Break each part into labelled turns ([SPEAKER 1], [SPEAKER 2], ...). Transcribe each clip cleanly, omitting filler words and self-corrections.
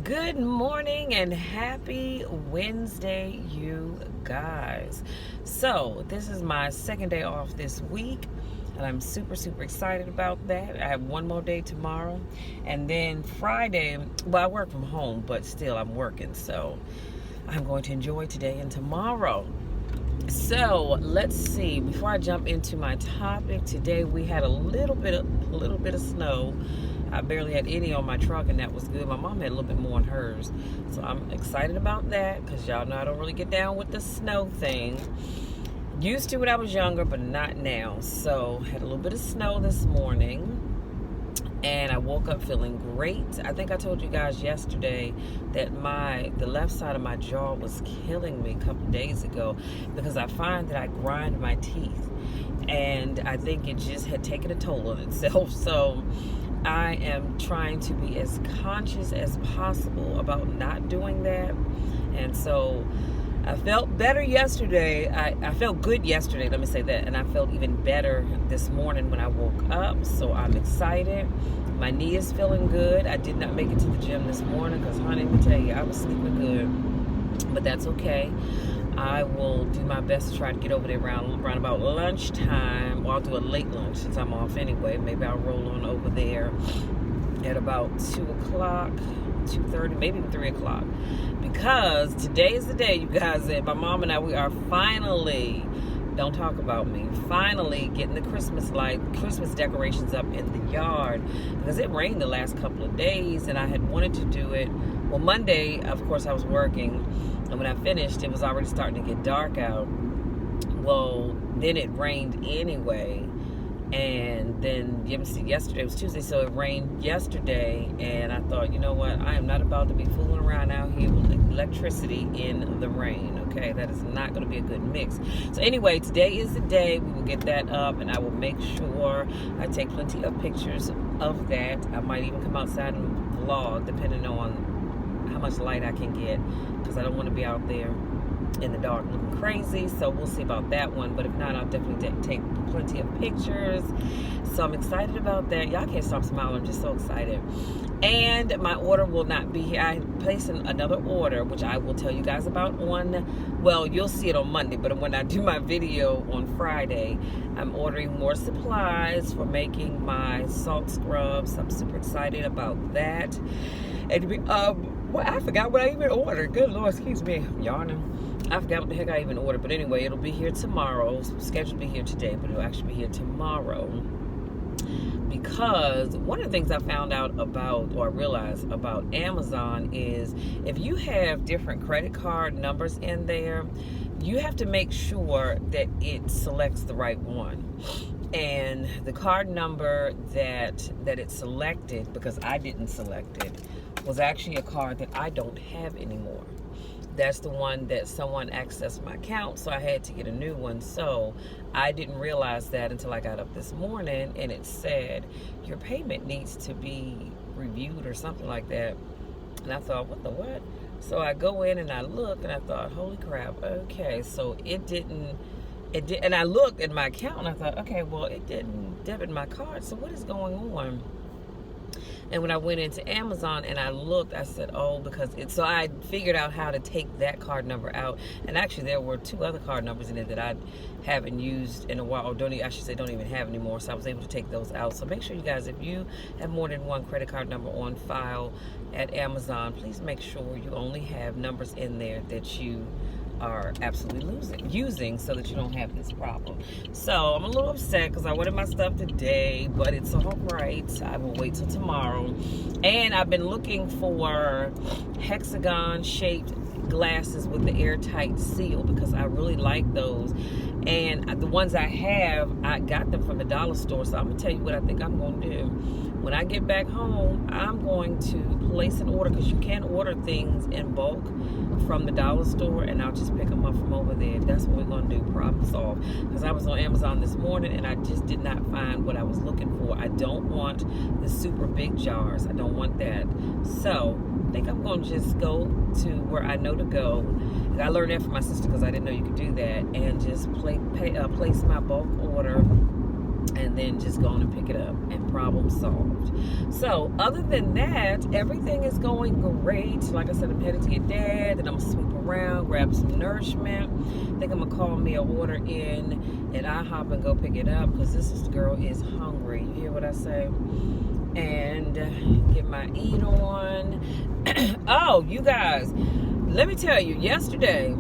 [SPEAKER 1] Good morning and happy Wednesday, you guys. So, this is my second day off this week, and I'm super excited about that. I have one more day tomorrow, and then Friday, well, I work from home, but still I'm working, so I'm going to enjoy today and tomorrow. So let's see. Before I jump into my topic today, we had a little bit of snow. I barely had any on my truck, and that was good. My mom had a little bit more on hers, so I'm excited about that because y'all know I don't really get down with the snow thing. Used to when I was younger, but not now. So had a little bit of snow this morning. And I woke up feeling great. I think I told you guys yesterday that the left side of my jaw was killing me a couple of days ago because I find that I grind my teeth, and I think it just had taken a toll on itself. So I am trying to be as conscious as possible about not doing that. And so I felt better yesterday. I felt good yesterday, let me say that. And I felt even better this morning when I woke up. So I'm excited. My knee is feeling good. I did not make it to the gym this morning because, honey, let me tell you, I was sleeping good. But that's okay. I will do my best to try to get over there around about lunchtime. Or I'll do a late lunch since I'm off anyway. Maybe I'll roll on over there at about 2 o'clock. 2:30, maybe 3 o'clock, because today is the day, you guys, that my mom and I, we are finally, don't talk about me, finally getting the Christmas decorations up in the yard, because it rained the last couple of days, and I had wanted to do it. Well, Monday, of course, I was working, and when I finished, it was already starting to get dark out. Well, then it rained anyway. And then yesterday was Tuesday, so it rained yesterday, and I thought, you know what, I am not about to be fooling around out here with electricity in the rain. Okay, that is not going to be a good mix. So anyway, today is the day. We will get that up, and I will make sure I take plenty of pictures of that. I might even come outside and vlog, depending on how much light I can get, because I don't want to be out there in the dark looking crazy. So we'll see about that one, but if not, I'll definitely take plenty of pictures. So I'm excited about that. Y'all can't stop smiling. I'm just so excited. And my order will not be here. I placed another order, which I will tell you guys about you'll see it on Monday, but when I do my video on Friday, I'm ordering more supplies for making my salt scrubs. I'm super excited about that. And I forgot what I even ordered. Good Lord, excuse me, I'm yawning. I forgot what the heck I even ordered. But anyway, it'll be here tomorrow. It's scheduled to be here today, but it'll actually be here tomorrow. Because one of the things I found out about, or I realized about Amazon, is if you have different credit card numbers in there, you have to make sure that it selects the right one. And the card number that it selected, because I didn't select it, was actually a card that I don't have anymore. That's the one that someone accessed my account, so I had to get a new one. So I didn't realize that until I got up this morning, and it said your payment needs to be reviewed or something like that. And I thought, what the what? So I go in and I look, and I thought, holy crap, okay. So it did, and I looked at my account and I thought, okay, well, it didn't debit my card, so what is going on? And when I went into Amazon and I looked, I said, oh, so I figured out how to take that card number out. And actually, there were 2 other card numbers in it that I haven't used in a while, or don't even have anymore. So I was able to take those out. So make sure, you guys, if you have more than one credit card number on file at Amazon, please make sure you only have numbers in there that you are absolutely using, so that you don't have this problem. So I'm a little upset because I wanted my stuff today, but it's all right. I will wait till tomorrow. And I've been looking for hexagon shaped glasses with the airtight seal, because I really like those. And the ones I have, I got them from the dollar store. So I'm gonna tell you what I think I'm gonna do. When I get back home, I'm going to place an order, because you can order things in bulk from the dollar store, and I'll just pick them up from over there. That's what we're going to do, problem solve. Because I was on Amazon this morning, and I just did not find what I was looking for. I don't want the super big jars. I don't want that. So I think I'm going to just go to where I know to go. And I learned that from my sister, because I didn't know you could do that, and just place my bulk order and then just go on and pick it up, and problem solved. So other than that, everything is going great. Like I said, I'm headed to get Dad, and I'm gonna sweep around, grab some nourishment. I think I'm gonna call me a order in at IHOP and go pick it up, because this girl is hungry. You hear what I say? And get my eat on. Oh, you guys, let me tell you, yesterday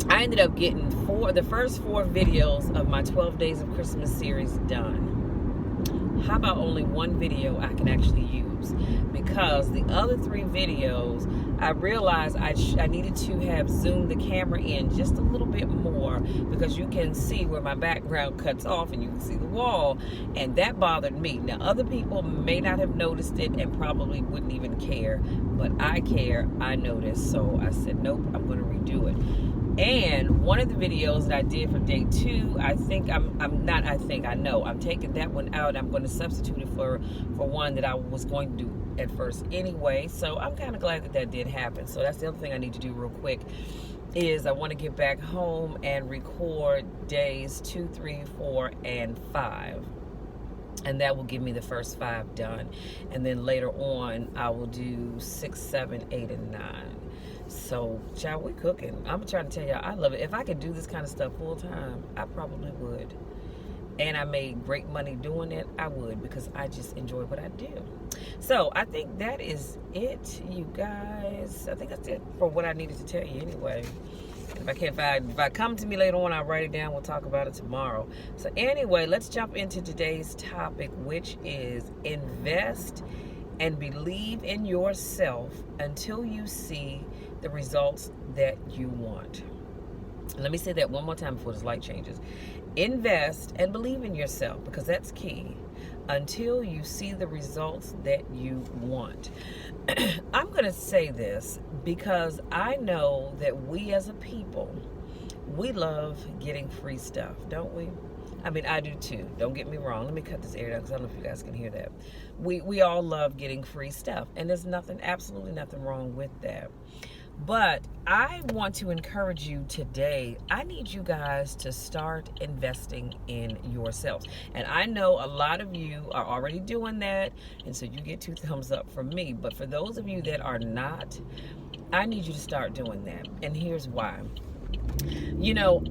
[SPEAKER 1] I ended up getting the first 4 videos of my 12 Days of Christmas series done. How about only 1 video I can actually use? Because the other 3 videos, I realized I needed to have zoomed the camera in just a little bit more, because you can see where my background cuts off and you can see the wall, and that bothered me. Now, other people may not have noticed it and probably wouldn't even care, but I care, I noticed, so I said, nope, I'm going to redo it. And one of the videos that I did for day 2, I know I'm taking that one out. I'm going to substitute it for one that I was going to do at first anyway. So I'm kind of glad that did happen. So that's the other thing I need to do real quick, is I want to get back home and record days 2, 3, 4, and 5. And that will give me the first 5 done. And then later on, I will do 6, 7, 8, and 9. So, child, we cooking. I'm trying to tell y'all, I love it. If I could do this kind of stuff full time, I probably would. And I made great money doing it, I would, because I just enjoy what I do. So, I think that is it, you guys. I think that's it for what I needed to tell you anyway. If I come to me later on, I'll write it down. We'll talk about it tomorrow. So anyway, let's jump into today's topic, which is invest and believe in yourself until you see the results that you want. Let me say that one more time before this light changes. Invest and believe in yourself, because that's key, until you see the results that you want. I'm going to say this because I know that we as a people, we love getting free stuff, don't we? I mean, I do too. Don't get me wrong. Let me cut this air down, because I don't know if you guys can hear that. We all love getting free stuff, and there's absolutely nothing wrong with that. But I want to encourage you today. I need you guys to start investing in yourselves. And I know a lot of you are already doing that, and so you get 2 thumbs up from me. But for those of you that are not, I need you to start doing that. And here's why. You know,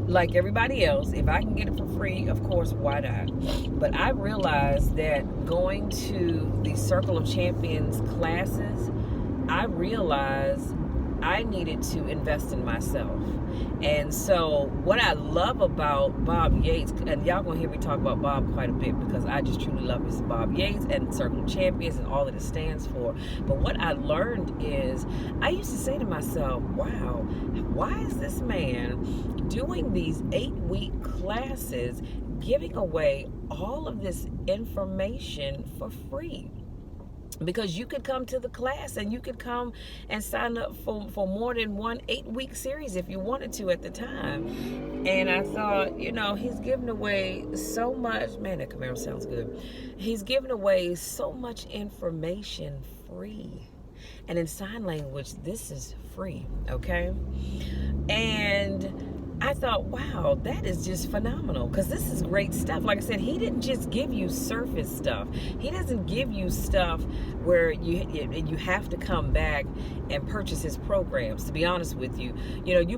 [SPEAKER 1] like everybody else, if I can get it for free, of course, why not? But I realized that going to the Circle of Champions classes, I realized I needed to invest in myself. And so what I love about Bob Yates, and y'all gonna hear me talk about Bob quite a bit, because I just truly love his Bob Yates and Circle of Champions and all that it stands for. But what I learned is, I used to say to myself, wow, why is this man doing these 8-week classes, giving away all of this information for free? Because you could come to the class, and you could come and sign up for more than one 8-week series if you wanted to at the time. And I thought, you know, he's giving away so much. Man, that Camaro sounds good. He's giving away so much information free. And in sign language, this is free, okay? And I thought, wow, that is just phenomenal, because this is great stuff. Like I said, he didn't just give you surface stuff. He doesn't give you stuff where you have to come back and purchase his programs. To be honest with you, you know, you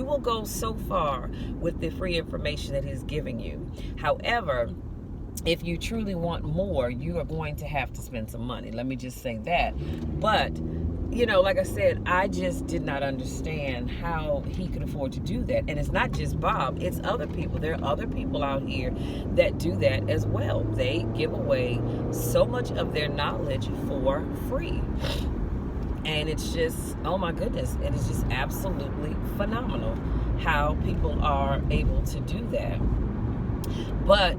[SPEAKER 1] will go so far with the free information that he's giving you. However, if you truly want more, you are going to have to spend some money. Let me just say that. But you know, like I said, I just did not understand how he could afford to do that. And it's not just Bob, it's other people. There are other people out here that do that as well. They give away so much of their knowledge for free. And it's just, oh my goodness, it is just absolutely phenomenal how people are able to do that. But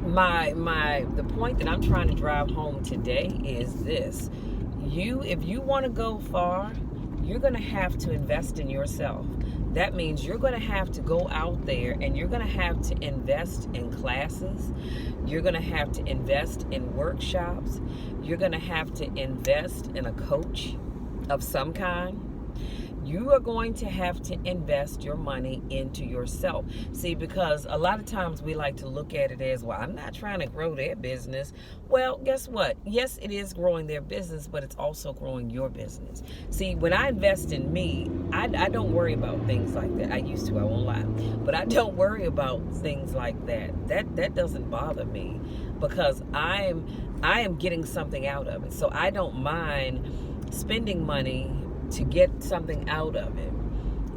[SPEAKER 1] the point that I'm trying to drive home today is this. If you want to go far, you're going to have to invest in yourself. That means you're going to have to go out there, and you're going to have to invest in classes. You're going to have to invest in workshops. You're going to have to invest in a coach of some kind. You are going to have to invest your money into yourself. See, because a lot of times we like to look at it as, well, I'm not trying to grow their business. Well, guess what? Yes, it is growing their business, but it's also growing your business. See, when I invest in me, I don't worry about things like that. I used to, I won't lie. But I don't worry about things like that. That doesn't bother me, because I am getting something out of it. So I don't mind spending money to get something out of it.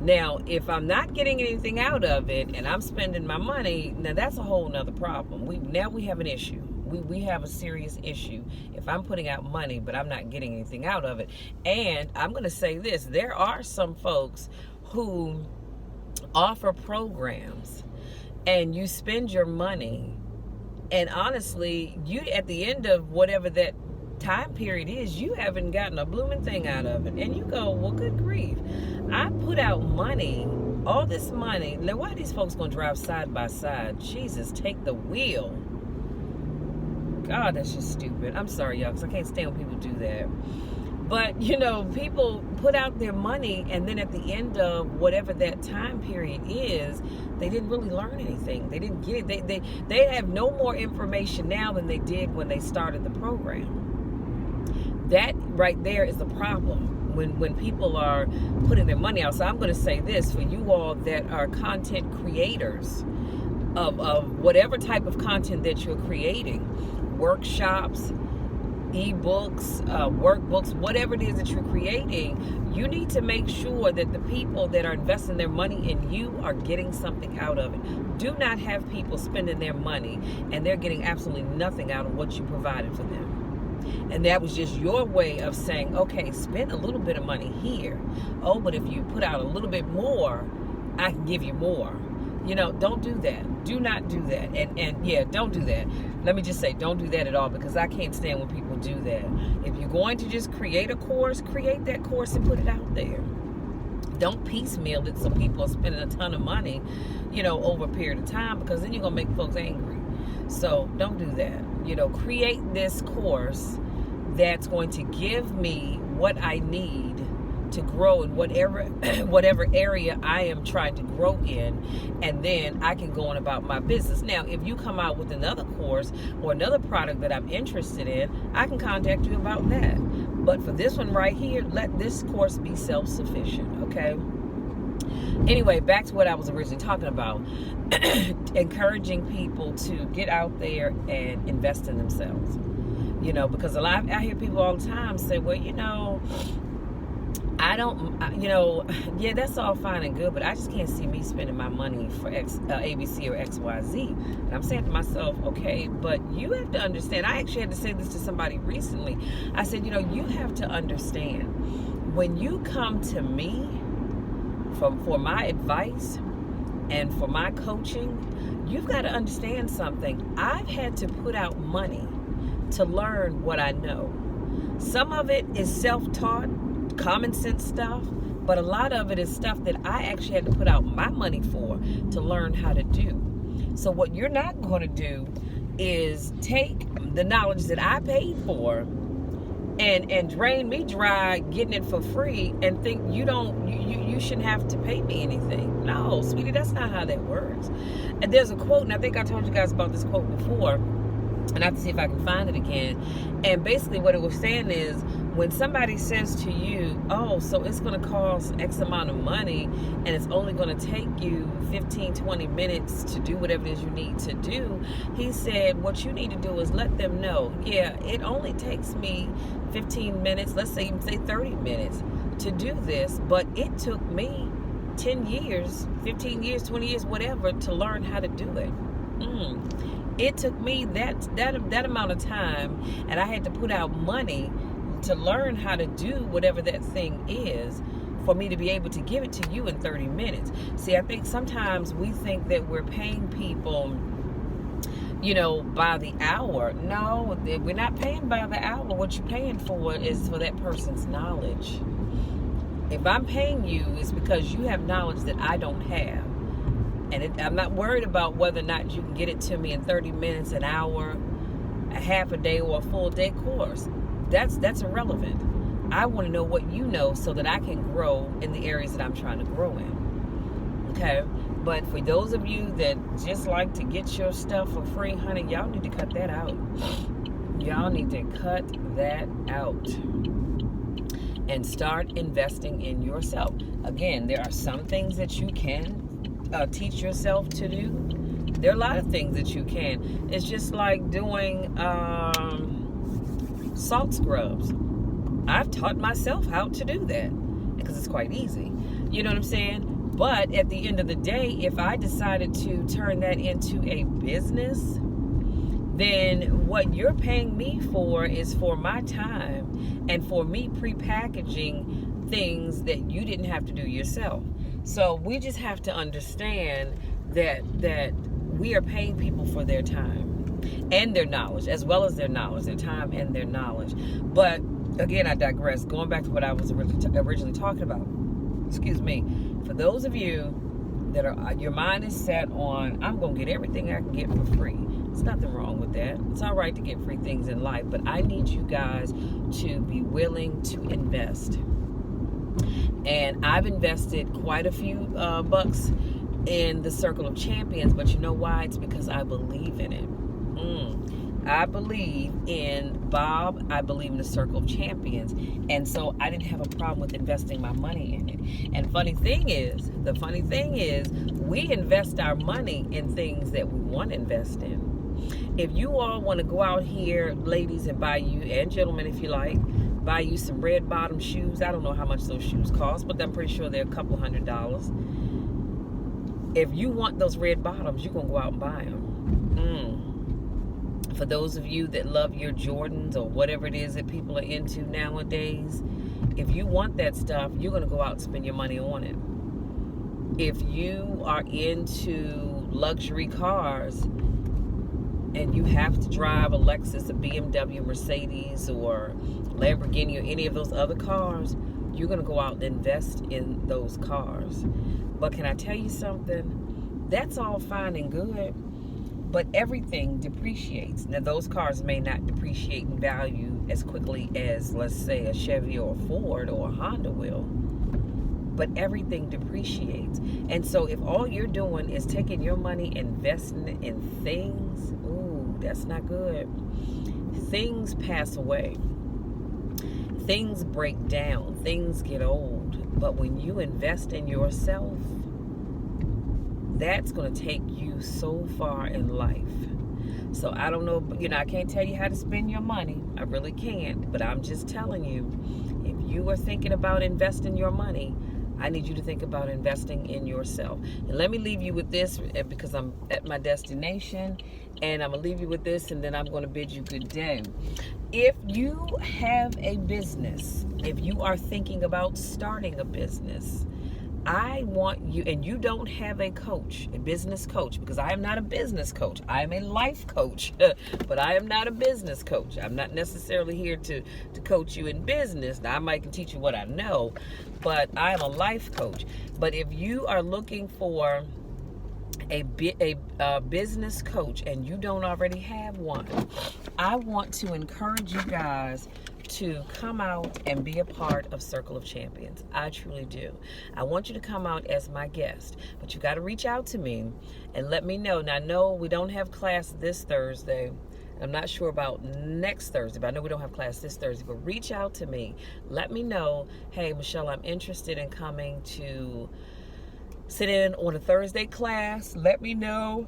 [SPEAKER 1] Now, if I'm not getting anything out of it and I'm spending my money, now that's a whole nother problem. We have an issue. We have a serious issue if I'm putting out money but I'm not getting anything out of it. And I'm going to say this, there are some folks who offer programs and you spend your money, and honestly, you at the end of whatever that time period is, you haven't gotten a blooming thing out of it. And you go, well, good grief, I put out money, all this money. Now, why are these folks going to drive side by side? Jesus, take the wheel. God, that's just stupid. I'm sorry, y'all, because I can't stand when people do that. But, people put out their money, and then at the end of whatever that time period is, they didn't really learn anything. They didn't get it. They have no more information now than they did when they started the program. That right there is the problem when people are putting their money out. So I'm going to say this for you all that are content creators of whatever type of content that you're creating, workshops, ebooks, workbooks, whatever it is that you're creating, you need to make sure that the people that are investing their money in you are getting something out of it. Do not have people spending their money and they're getting absolutely nothing out of what you provided for them. And that was just your way of saying, okay, spend a little bit of money here. Oh, but if you put out a little bit more, I can give you more. Don't do that. Do not do that. And yeah, don't do that. Let me just say, don't do that at all, because I can't stand when people do that. If you're going to just create a course, create that course and put it out there. Don't piecemeal it so people are spending a ton of money, over a period of time, because then you're going to make folks angry. So don't do that. Create this course that's going to give me what I need to grow in whatever area I am trying to grow in, and then I can go on about my business. Now, if you come out with another course or another product that I'm interested in, I can contact you about that. But for this one right here, let this course be self-sufficient, okay? Anyway, back to what I was originally talking about. Encouraging people to get out there and invest in themselves. Because I hear people all the time say, well, I don't, yeah, that's all fine and good, but I just can't see me spending my money for ABC or XYZ. And I'm saying to myself, okay, but you have to understand. I actually had to say this to somebody recently. I said, you have to understand, when you come to me for my advice and for my coaching, you've got to understand something. I've had to put out money to learn what I know. Some of it is self-taught, common sense stuff, but a lot of it is stuff that I actually had to put out my money for to learn how to do. So what you're not going to do is take the knowledge that I paid for and drain me dry getting it for free and think you shouldn't have to pay me anything. No, sweetie, that's not how that works. And there's a quote, and I think I told you guys about this quote before, and I have to see if I can find it again. And basically what it was saying is, when somebody says to you, oh, so it's going to cost X amount of money and it's only going to take you 15, 20 minutes to do whatever it is you need to do, he said what you need to do is let them know, yeah, it only takes me 15 minutes, let's say 30 minutes to do this, but it took me 10 years, 15 years, 20 years, whatever, to learn how to do it. It took me that amount of time, and I had to put out money to learn how to do whatever that thing is for me to be able to give it to you in 30 minutes. See, I think sometimes we think that we're paying people, by the hour. No, we're not paying by the hour. What you're paying for is for that person's knowledge. If I'm paying you, it's because you have knowledge that I don't have. And I'm not worried about whether or not you can get it to me in 30 minutes, an hour, a half a day, or a full day course. That's irrelevant. I want to know what you know so that I can grow in the areas that I'm trying to grow in. Okay? But for those of you that just like to get your stuff for free, honey, y'all need to cut that out. Y'all need to cut that out and start investing in yourself. Again, there are some things that you can teach yourself to do. There are a lot of things that you can. It's just like doing salt scrubs. I've taught myself how to do that because it's quite easy. You know what I'm saying? But at the end of the day, if I decided to turn that into a business, then what you're paying me for is for my time and for me pre-packaging things that you didn't have to do yourself. So we just have to understand that we are paying people for their time and their knowledge, as well as their knowledge, their time and their knowledge. But again, I digress. Going back to what I was originally talking about. Excuse me. For those of you that are, your mind is set on, I'm going to get everything I can get for free. There's nothing wrong with that. It's all right to get free things in life, but I need you guys to be willing to invest. And I've invested quite a few bucks in the Circle of Champions, but you know why? It's because I believe in it. I believe in Bob. I believe in the Circle of Champions. And so I didn't have a problem with investing my money in it. And the funny thing is, we invest our money in things that we want to invest in. If you all want to go out here, ladies, and buy you, and gentlemen, if you like, buy you some red bottom shoes. I don't know how much those shoes cost, but I'm pretty sure they're a couple $100s. If you want those red bottoms, you're going to go out and buy them. For those of you that love your Jordans or whatever it is that people are into nowadays, if you want that stuff, you're going to go out and spend your money on it. If you are into luxury cars and you have to drive a Lexus, a BMW, Mercedes, or Lamborghini, or any of those other cars, you're going to go out and invest in those cars. But can I tell you something? That's all fine and good, but everything depreciates. Now, those cars may not depreciate in value as quickly as, let's say, a Chevy or a Ford or a Honda will, but everything depreciates. And so if all you're doing is taking your money, investing in things, ooh, that's not good. Things pass away. Things break down. Things get old. But when you invest in yourself, that's going to take you so far in life. So I don't know, I can't tell you how to spend your money. I really can't. But I'm just telling you, if you are thinking about investing your money, I need you to think about investing in yourself. And let me leave you with this, because I'm at my destination, and I'm going to leave you with this, and then I'm going to bid you good day. If you have a business, if you are thinking about starting a business, I want you, and you don't have a coach, a business coach, because I am not a business coach. I am a life coach, but I am not a business coach. I'm not necessarily here to coach you in business. Now, I might can teach you what I know, but I am a life coach. But if you are looking for a business coach and you don't already have one, I want to encourage you guys to come out and be a part of Circle of Champions. I truly do. I want you to come out as my guest, but you got to reach out to me and let me know. Now, no, we don't have class this Thursday. I'm not sure about next Thursday, but I know we don't have class this Thursday. But reach out to me. Let me know, hey, Michelle, I'm interested in coming to sit in on a Thursday class. Let me know,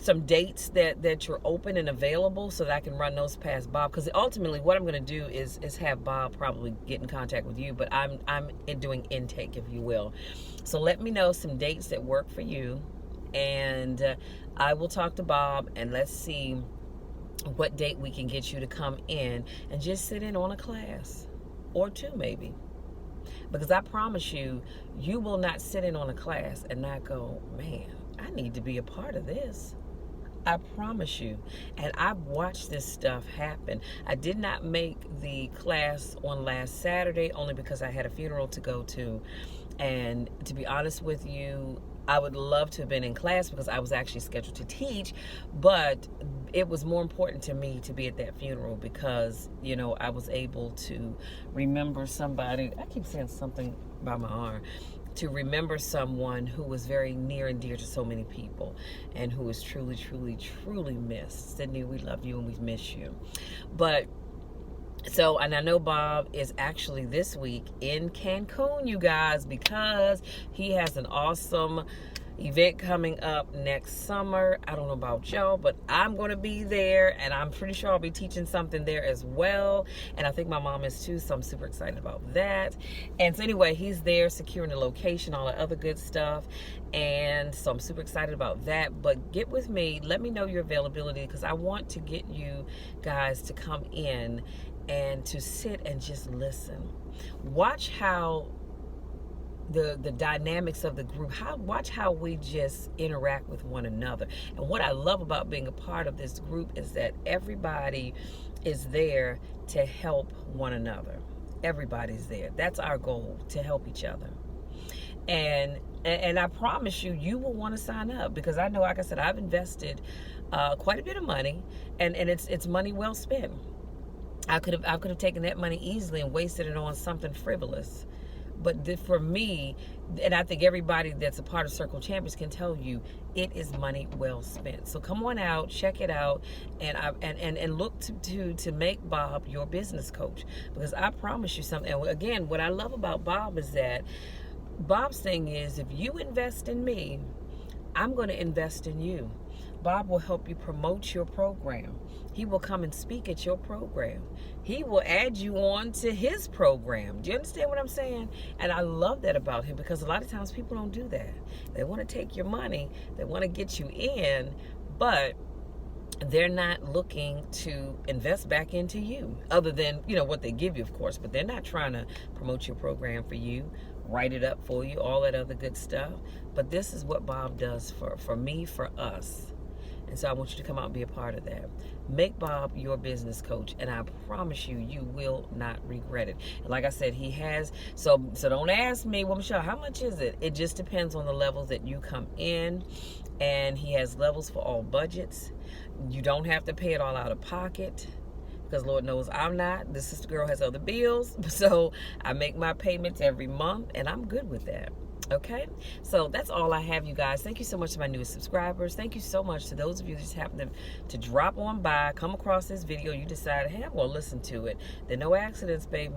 [SPEAKER 1] some dates that you're open and available so that I can run those past Bob. Because ultimately what I'm going to do is have Bob probably get in contact with you, but I'm doing intake, if you will. So let me know some dates that work for you, and I will talk to Bob, and let's see what date we can get you to come in and just sit in on a class or two maybe. Because I promise you, you will not sit in on a class and not go, man, I need to be a part of this. I promise you. And I've watched this stuff happen. I did not make the class on last Saturday only because I had a funeral to go to. And to be honest with you, I would love to have been in class because I was actually scheduled to teach, but it was more important to me to be at that funeral because, you know, I was able to remember somebody. I keep saying something by my arm. To remember someone who was very near and dear to so many people and who is truly, truly, truly missed. Sydney, we love you and we miss you. But so, and I know Bob is actually this week in Cancun, you guys, because he has an awesome event coming up next summer. I don't know about y'all, but I'm going to be there, and I'm pretty sure I'll be teaching something there as well. And I think my mom is too, so I'm super excited about that. And so anyway, he's there securing the location, all the other good stuff. And so I'm super excited about that. But get with me, let me know your availability, because I want to get you guys to come in and to sit and just listen. Watch how the dynamics of the group, watch how we just interact with one another. And what I love about being a part of this group is that everybody is there to help one another. Everybody's there. That's our goal, to help each other. And I promise you, you will want to sign up, because I know, like I said, I've invested quite a bit of money, and it's money well spent. I could have taken that money easily and wasted it on something frivolous. But for me, and I think everybody that's a part of Circle Champions can tell you, it is money well spent. So come on out, check it out, and look to make Bob your business coach, because I promise you something. And again, what I love about Bob is that Bob's thing is, if you invest in me, I'm going to invest in you. Bob will help you promote your program. He will come and speak at your program. He will add you on to his program. Do you understand what I'm saying? And I love that about him, because a lot of times people don't do that. They want to take your money. They want to get you in, but they're not looking to invest back into you, other than, you know, what they give you, of course. But they're not trying to promote your program for you, write it up for you, all that other good stuff. But this is what Bob does for me, for us. And so I want you to come out and be a part of that. Make Bob your business coach, and I promise you, you will not regret it. And like I said, he has, so don't ask me, well, Michelle, how much is it? It just depends on the levels that you come in, and he has levels for all budgets. You don't have to pay it all out of pocket, because Lord knows I'm not. This sister girl has other bills, so I make my payments every month, and I'm good with that. Okay, so that's all I have, you guys. Thank you so much to my newest subscribers. Thank you so much to those of you that just happen to drop on by, come across this video, you decided, hey, I'm going to listen to it. There are no accidents, baby.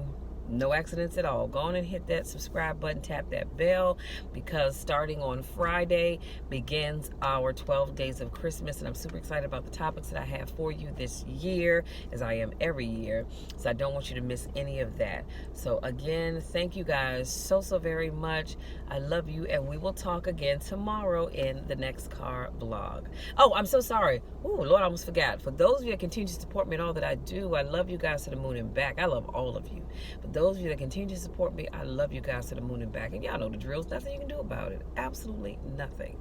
[SPEAKER 1] No accidents at all. Go on and hit that subscribe button, tap that bell, because starting on Friday begins our 12 days of Christmas, and I'm super excited about the topics that I have for you this year, as I am every year. So I don't want you to miss any of that. So again, thank you guys so very much. I love you, and we will talk again tomorrow in the next car vlog. Oh, I'm so sorry. Oh, Lord, I almost forgot. For those of you that continue to support me in all that I do, I love you guys to the moon and back. I love all of you. But those of you that continue to support me, I love you guys to the moon and back. And y'all know the drills. Nothing you can do about it. Absolutely nothing.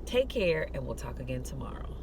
[SPEAKER 1] Take care, and we'll talk again tomorrow.